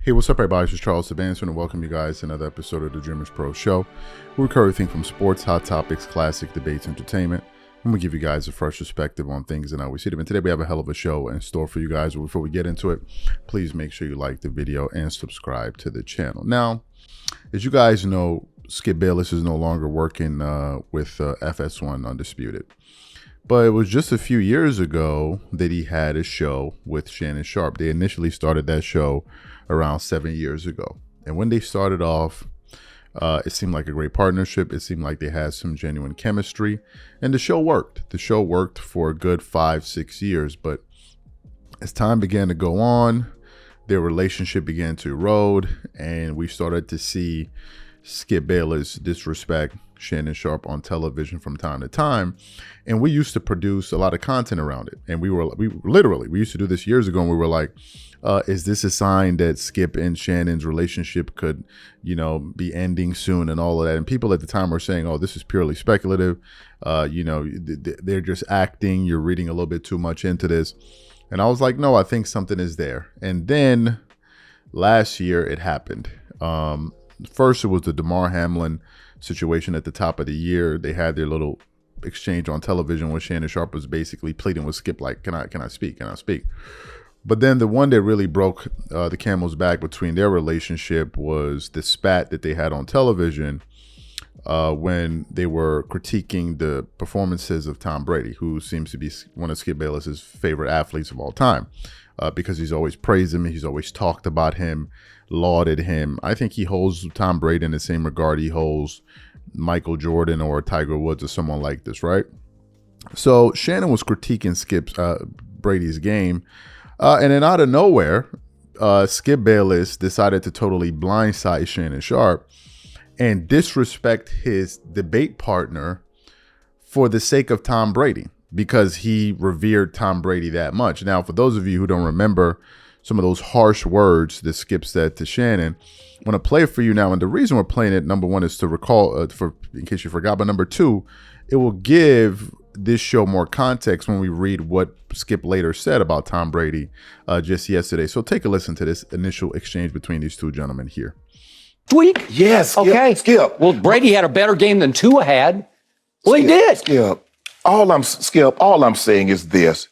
Hey, what's up, everybody? This is Charles Sabanson, and welcome you guys to another episode of the Dreamers Pro Show. We cover everything from sports, hot topics, classic debates, entertainment, and we give you guys a fresh perspective on things and how we see them. And today we have a hell of a show in store for you guys. But before we get into it, please make sure you like the video and subscribe to the channel. Now, as you guys know, Skip Bayless is no longer working with FS1 Undisputed. But it was just a few years ago that he had a show with Shannon Sharpe. They initially started that show around 7 years ago. And when they started off, it seemed like a great partnership. It seemed like they had some genuine chemistry. And the show worked. The show worked for a good 5-6 years. But as time began to go on, their relationship began to erode. And we started to see Skip Bayless disrespect Shannon Sharpe on television from time to time. And we used to produce a lot of content around it. And we used to do this years ago, and we were like, is this a sign that Skip and Shannon's relationship could, be ending soon and all of that? And people at the time were saying, oh, this is purely speculative. They're just acting. You're reading a little bit too much into this. And I was like, no, I think something is there. And then last year it happened. First, it was the DeMar Hamlin situation at the top of the year. They had their little exchange on television where Shannon Sharpe was basically pleading with Skip, like, can I speak? Can I speak? But then the one that really broke the camel's back between their relationship was the spat that they had on television when they were critiquing the performances of Tom Brady, who seems to be one of Skip Bayless's favorite athletes of all time, because he's always praised him. He's always talked about him, lauded him. I think he holds Tom Brady in the same regard he holds Michael Jordan or Tiger Woods or someone like this, right? So Shannon was critiquing Brady's game. And then out of nowhere, Skip Bayless decided to totally blindside Shannon Sharpe and disrespect his debate partner for the sake of Tom Brady, because he revered Tom Brady that much. Now, for those of you who don't remember some of those harsh words that Skip said to Shannon, I want to play it for you now. And the reason we're playing it, number one, is to recall, in case you forgot, but number two, it will give this show more context when we read what Skip later said about Tom Brady just yesterday. So take a listen to this initial exchange between these two gentlemen here. Week? Yes. Okay. Skip. Well, Brady had a better game than Tua had. Well, he did. Skip. All I'm saying is this.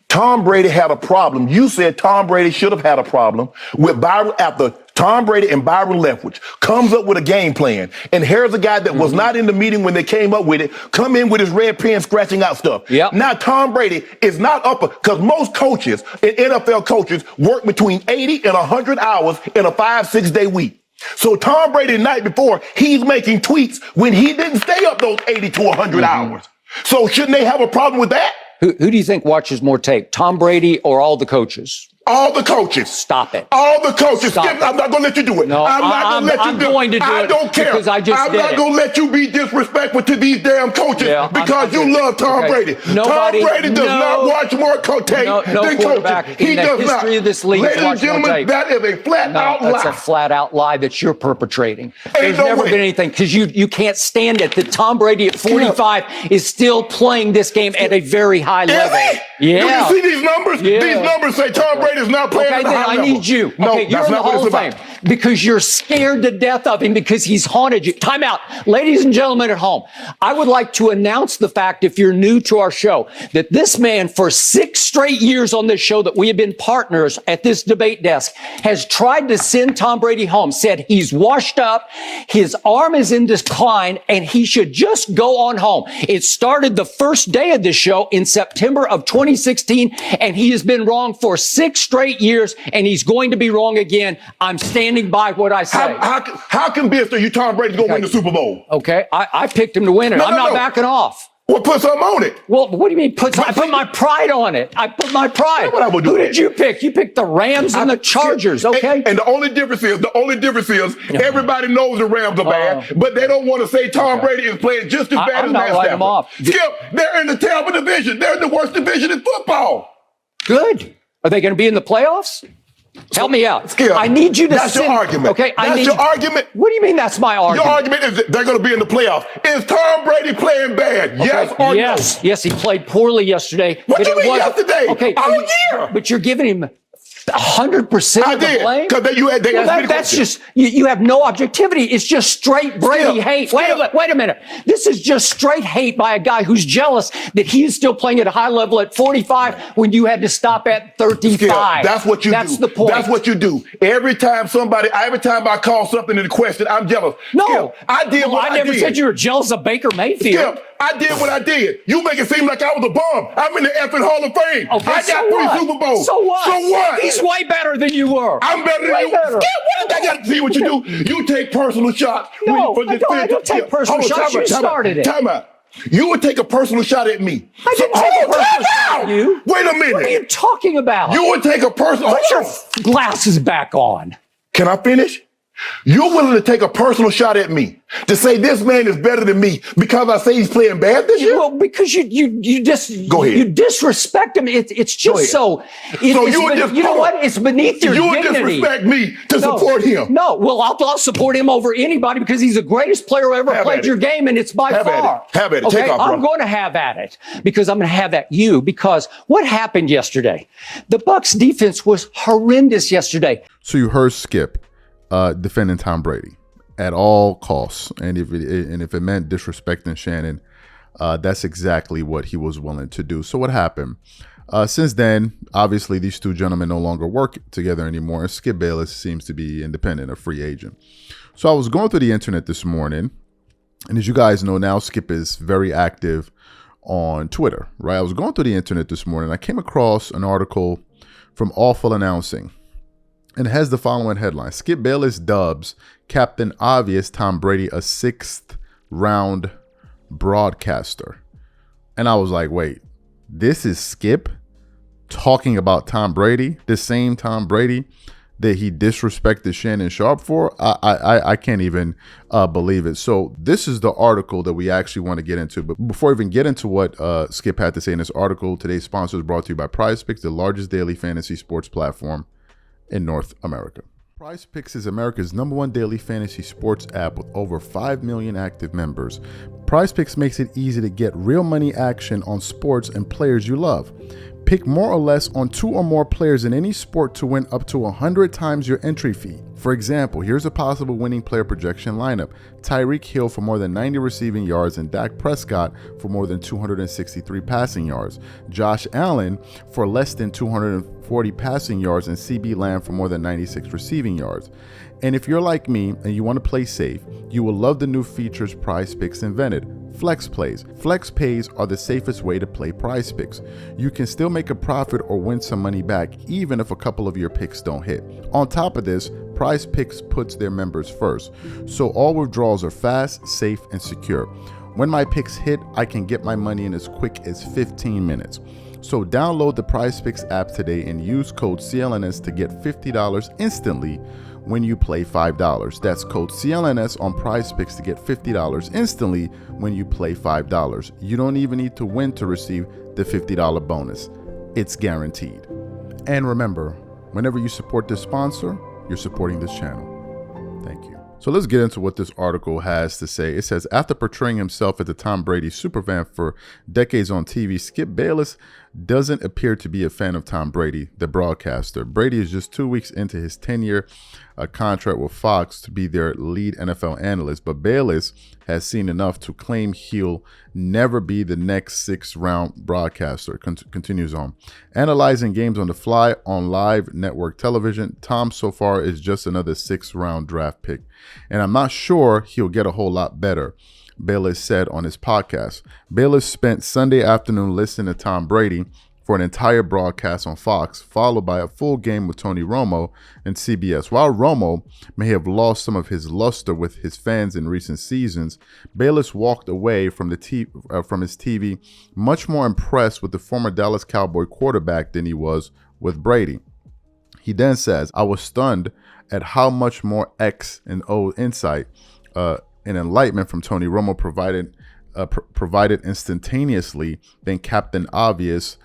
Tom Brady had a problem. You said Tom Brady should have had a problem with Byron after Tom Brady and Byron Leftwich comes up with a game plan. And here's a guy that was not in the meeting when they came up with it, come in with his red pen scratching out stuff. Yep. Now Tom Brady is not up, because most coaches and NFL coaches work between 80 and 100 hours in a 5-6 day week. So Tom Brady the night before, he's making tweaks when he didn't stay up those 80 to 100 hours. So shouldn't they have a problem with that? Who do you think watches more tape, Tom Brady or all the coaches? All the coaches. Stop it. All the coaches. Stop Skip, it. I'm not going to let you do it. No, I'm not going to let you I'm do it. going to do I it don't care. because I just I'm did not it. going to let you be disrespectful to these damn coaches because you love Tom Brady. Nobody, Tom Brady does not watch more tape than quarterback coaches. He in the does history not. of this league Ladies and watch more gentlemen, tape. that is a flat-out lie. That's a flat-out lie that you're perpetrating. There's no never way. been anything, because you can't stand it that Tom Brady at 45 is still playing this game at a very high level. Yeah. Do you see these numbers? Yeah. These numbers say Tom Brady's not playing at a high level. I need you. No, okay, you're that's in the not what Hall it's of Fame about. because you're scared to death of him because he's haunted you. Time out. Ladies and gentlemen at home, I would like to announce the fact, if you're new to our show, that this man for 6 straight years on this show that we have been partners at this debate desk has tried to send Tom Brady home, said he's washed up, his arm is in decline, and he should just go on home. It started the first day of this show in September of 2016, and he has been wrong for 6 straight years, and he's going to be wrong again. I'm standing by what I say. How convinced are you Tom Brady's going to win the Super Bowl? Okay, I picked him to win it. I'm not backing off. Well, put something on it. Well, what do you mean I put my pride on it? I put my pride. That's what I would do. Who did you pick? You picked the Rams and the Chargers, okay? And the only difference is, everybody knows the Rams are bad, but they don't want to say Tom Brady is playing just as bad as Matt Stafford. Skip, they're in the Tampa division. They're in the worst division in football. Good. Are they going to be in the playoffs? Help me out. Skip, I need you to That's your argument. Okay, That's your argument. What do you mean that's my argument? Your argument is that they're going to be in the playoffs. Is Tom Brady playing bad? Yes or no? Yes, he played poorly yesterday. What do you mean yesterday? Okay, All year. But you're giving him 100% I of the did. blame? Because they asked me the That's question. just, you have no objectivity. It's just straight Brady hate. Wait a minute. This is just straight hate by a guy who's jealous that he is still playing at a high level at 45 when you had to stop at 35. Skip, that's what you do. That's the point. That's what you do. Every time I call something into question, I'm jealous. No. Skip, I did what I did. I never said you were jealous of Baker Mayfield. Skip, I did what I did. You make it seem like I was a bum. I'm in the effing Hall of Fame. Okay, I got 3 Super Bowls. So what? So what? He's way better than you were. I'm better than you. Better. Skip, I got to see what you do. You take personal shots. No, I don't take personal shots. You started it. Time out. You would take a personal shot at me. I didn't take a personal shot at you. Wait a minute. What are you talking about? You would take a personal. Put your glasses back on. Can I finish? You're willing to take a personal shot at me to say this man is better than me because I say he's playing bad this year? Well, because you just Go ahead. you disrespect him. It's just so. You know what? It's beneath your you would dignity. disrespect me to support him. No, well, I'll support him over anybody because he's the greatest player who ever played your game, and it's by far. Have at it. Okay, Take off, bro. I'm going to have at it because I'm going to have at you because what happened yesterday? The Bucs defense was horrendous yesterday. So you heard Skip defending Tom Brady at all costs, and if it meant disrespecting Shannon, that's exactly what he was willing to do. So what happened? Since then, obviously, these two gentlemen no longer work together anymore, and Skip Bayless seems to be independent, a free agent. So I was going through the internet this morning, and as you guys know now, Skip is very active on Twitter, right? I was going through the internet this morning. I came across an article from Awful Announcing, and it has the following headline: Skip Bayless dubs Captain Obvious Tom Brady a 6th round broadcaster. And I was like, wait, this is Skip talking about Tom Brady, the same Tom Brady that he disrespected Shannon Sharpe for? I can't even believe it. So this is the article that we actually want to get into. But before we even get into what Skip had to say in this article, today's sponsor is brought to you by PrizePicks, the largest daily fantasy sports platform in North America. PrizePicks is America's #1 daily fantasy sports app with over 5 million active members. PrizePicks makes it easy to get real money action on sports and players you love. Pick more or less on 2 or more players in any sport to win up to 100 times your entry fee. For example, here's a possible winning player projection lineup: Tyreek Hill for more than 90 receiving yards and Dak Prescott for more than 263 passing yards, Josh Allen for less than 240 passing yards, and CB Lamb for more than 96 receiving yards. And if you're like me and you want to play safe, you will love the new features PrizePicks invented: Flex Plays. Flex Pays are the safest way to play PrizePicks. You can still make a profit or win some money back even if a couple of your picks don't hit. On top of this, PrizePicks puts their members first, so all withdrawals are fast, safe, and secure. When my picks hit, I can get my money in as quick as 15 minutes. So download the PrizePicks app today and use code CLNS to get $50 instantly when you play $5. That's code CLNS on PrizePicks to get $50 instantly when you play $5. You don't even need to win to receive the $50 bonus. It's guaranteed. And remember, whenever you support this sponsor, you're supporting this channel. Thank you. So let's get into what this article has to say. It says, after portraying himself as the Tom Brady superfan for decades on TV, Skip Bayless doesn't appear to be a fan of Tom Brady, the broadcaster. Brady is just 2 weeks into his 10-year contract with Fox to be their lead NFL analyst, but Bayless has seen enough to claim he'll never be the next 6th-round broadcaster. Continues on. Analyzing games on the fly on live network television, Tom so far is just another 6th-round draft pick, and I'm not sure he'll get a whole lot better, Bayless said on his podcast. Bayless spent Sunday afternoon listening to Tom Brady for an entire broadcast on Fox, followed by a full game with Tony Romo and CBS. While Romo may have lost some of his luster with his fans in recent seasons, Bayless walked away from his TV much more impressed with the former Dallas Cowboy quarterback than he was with Brady. He then says, "I was stunned at how much more X and O insight and enlightenment from Tony Romo provided instantaneously than Captain Obvious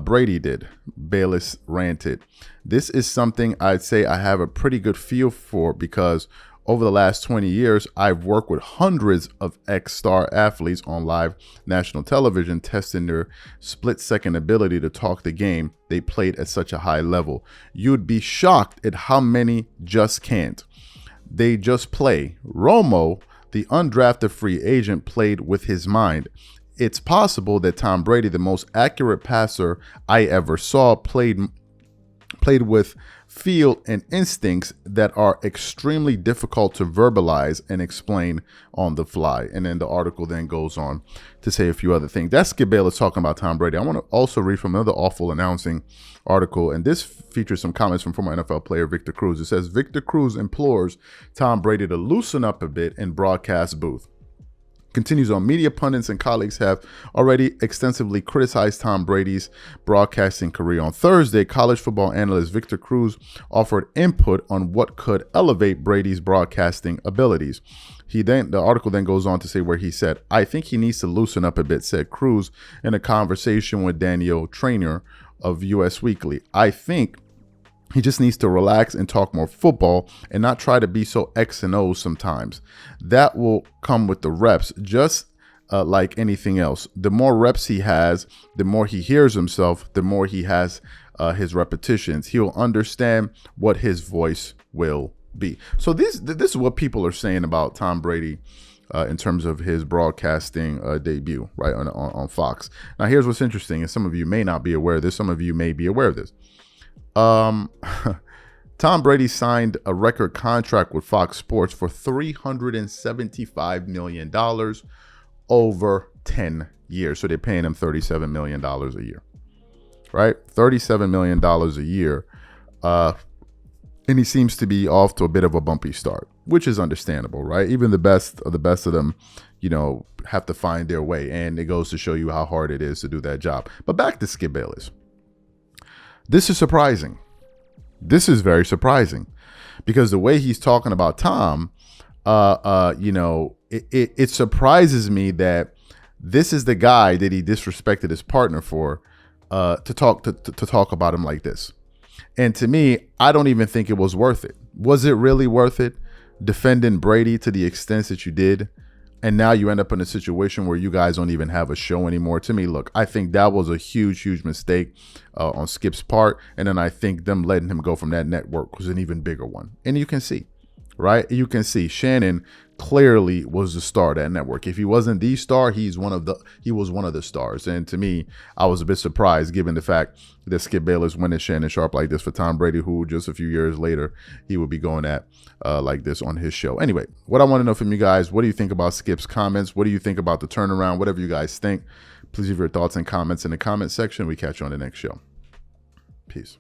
Brady did," Bayless ranted. "This is something I'd say I have a pretty good feel for because Over the last 20 years, I've worked with hundreds of ex-star athletes on live national television, testing their split-second ability to talk the game they played at such a high level. You'd be shocked at how many just can't. They just play. Romo, the undrafted free agent, played with his mind. It's possible that Tom Brady, the most accurate passer I ever saw, played with feel and instincts that are extremely difficult to verbalize and explain on the fly. And then the article then goes on to say a few other things. That's Skip Bayless talking about Tom Brady. I want to also read from another awful announcing article, and this features some comments from former NFL player Victor Cruz. It says, Victor Cruz implores Tom Brady to loosen up a bit in broadcast booth. Continues on, media pundits and colleagues have already extensively criticized Tom Brady's broadcasting career. On Thursday, college football analyst Victor Cruz offered input on what could elevate Brady's broadcasting abilities. The article then goes on to say where he said, I think he needs to loosen up a bit, said Cruz in a conversation with Daniel Traynor of US Weekly. I think he just needs to relax and talk more football and not try to be so X and O sometimes. That will come with the reps, just like anything else. The more reps he has, the more he hears himself, the more he has his repetitions. He'll understand what his voice will be. So this is what people are saying about Tom Brady in terms of his broadcasting debut, right, on Fox. Now, here's what's interesting, and some of you may not be aware of this. Some of you may be aware of this. Tom Brady signed a record contract with Fox Sports for $375 million over 10 years. So they're paying him $37 million a year, right? $37 million a year. And he seems to be off to a bit of a bumpy start, which is understandable, right? Even the best of them, have to find their way. And it goes to show you how hard it is to do that job. But back to Skip Bayless. This is surprising. This is very surprising because the way he's talking about Tom, it surprises me that this is the guy that he disrespected his partner for, to talk about him like this. And to me, I don't even think it was worth it. Was it really worth it? Defending Brady to the extent that you did, and now you end up in a situation where you guys don't even have a show anymore. To me, look, I think that was a huge mistake on Skip's part. And then I think them letting him go from that network was an even bigger one. And you can see, right? You can see Shannon clearly was the star of that network. If he wasn't the star, he was one of the stars. And to me, I was a bit surprised given the fact that Skip Bayless went at Shannon Sharpe like this for Tom Brady, who just a few years later he would be going at like this on his show. Anyway, what I want to know from you guys, what do you think about Skip's comments? What do you think about the turnaround? Whatever you guys think, please leave your thoughts and comments in the comment section. We catch you on the next show. Peace.